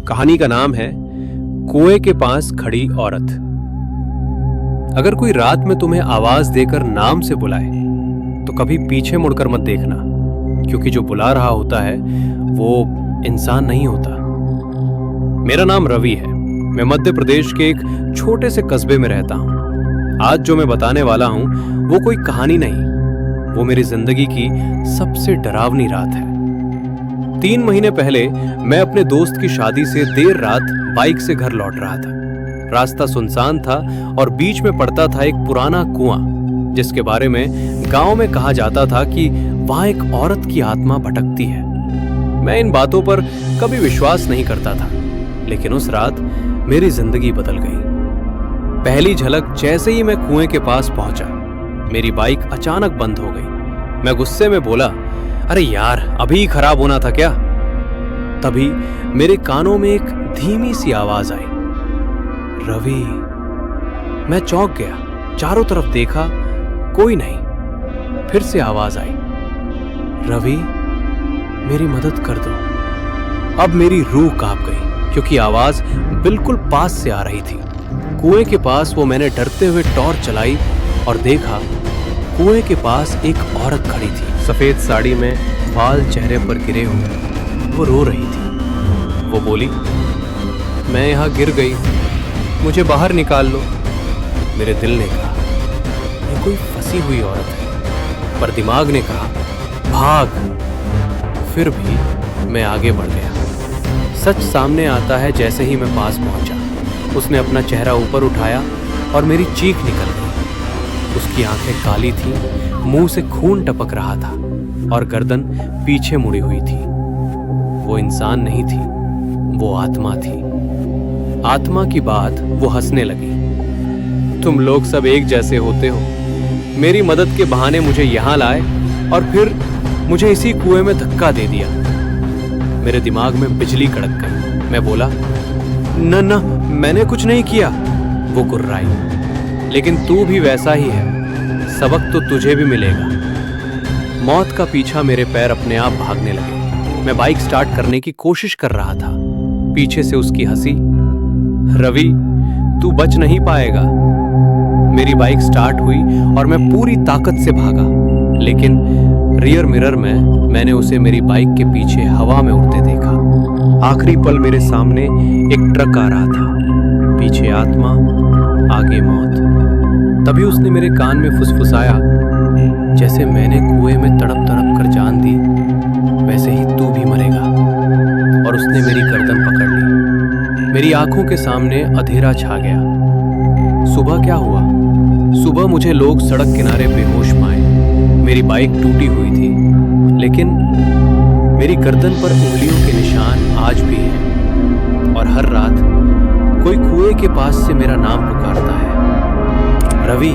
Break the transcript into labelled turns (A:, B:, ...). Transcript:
A: कहानी का नाम है कुएं के पास खड़ी औरत। अगर कोई रात में तुम्हें आवाज देकर नाम से बुलाए तो कभी पीछे मुड़कर मत देखना, क्योंकि जो बुला रहा होता है वो इंसान नहीं होता। मेरा नाम रवि है। मैं मध्य प्रदेश के एक छोटे से कस्बे में रहता हूं। आज जो मैं बताने वाला हूं वो कोई कहानी नहीं, वो मेरी जिंदगी की सबसे डरावनी रात है। 3 महीने पहले मैं अपने दोस्त की शादी से देर रात बाइक से घर लौट रहा था। रास्ता सुनसान था और बीच में पड़ता था एक पुराना कुआं, जिसके बारे में गांव में कहा जाता था कि वहां एक औरत की आत्मा भटकती है। मैं इन बातों पर कभी विश्वास नहीं करता था, लेकिन उस रात मेरी जिंदगी बदल गई। पहली झलक जैसे ही मैं कुएं के पास पहुंचा, मेरी बाइक अचानक बंद हो गई। मैं गुस्से में बोला, अरे यार, अभी खराब होना था क्या? तभी मेरे कानों में एक धीमी सी आवाज आई, रवि। मैं चौंक गया, चारों तरफ देखा, कोई नहीं। फिर से आवाज आई, रवि, मेरी मदद कर दो। अब मेरी रूह कांप गई, क्योंकि आवाज बिल्कुल पास से आ रही थी। कुएं के पास वो मैंने डरते हुए टॉर्च चलाई और देखा, कुएं के पास एक औरत खड़ी थी, सफेद साड़ी में, बाल चेहरे पर गिरे हुए। वो रो रही थी। वो बोली, मैं यहां गिर गई, मुझे बाहर निकाल लो। मेरे दिल ने कहा, ये कोई फंसी हुई औरत है, पर दिमाग ने कहा, भाग। फिर भी मैं आगे बढ़ गया। सच सामने आता है जैसे ही मैं पास पहुंचा। उसने अपना चेहरा ऊपर उठाया और मेरी चीख निकल गई। उसकी आंखें काली थीं, मुंह से खून टपक रहा था और गर्दन पीछे मुड़ी हुई थी। वो इंसान नहीं थी, वो आत्मा थी। आत्मा की बात वो हंसने लगी। तुम लोग सब एक जैसे होते हो। मेरी मदद के बहाने मुझे यहां लाए और फिर मुझे इसी कुएं में धक्का दे दिया। मेरे दिमाग में बिजली कड़क गई। मैं बोला, न, मैंने कुछ नहीं किया। वो गुर्राई, लेकिन तू भी वैसा ही है, सबक तो तुझे भी मिलेगा। मौत का पीछा मेरे पैर अपने आप भागने लगे। मैं बाइक स्टार्ट करने की कोशिश कर रहा था। पीछे से उसकी हंसी, रवि, तू बच नहीं पाएगा। मेरी बाइक स्टार्ट हुई और मैं पूरी ताकत से भागा, लेकिन रियर मिरर में मैंने उसे मेरी बाइक के पीछे हवा में उड़ते देखा। आखिरी पल मेरे सामने एक ट्रक आ रहा था, पीछे आत्मा, आगे मौत। तभी उसने मेरे कान में फुसफुसाया, जैसे मैंने कुएं में तड़प तड़प कर जान दी, वैसे ही तू भी मरेगा। और उसने मेरी गर्दन पकड़ ली। मेरी आंखों के सामने अंधेरा छा गया। सुबह क्या हुआ? सुबह मुझे लोग सड़क किनारे बेहोश पाए। मेरी बाइक टूटी हुई थी, लेकिन मेरी गर्दन पर उंगलियों के निशान आज भी हैं। और हर रात कोई कुएं के पास से मेरा नाम पुकारता है, रवि।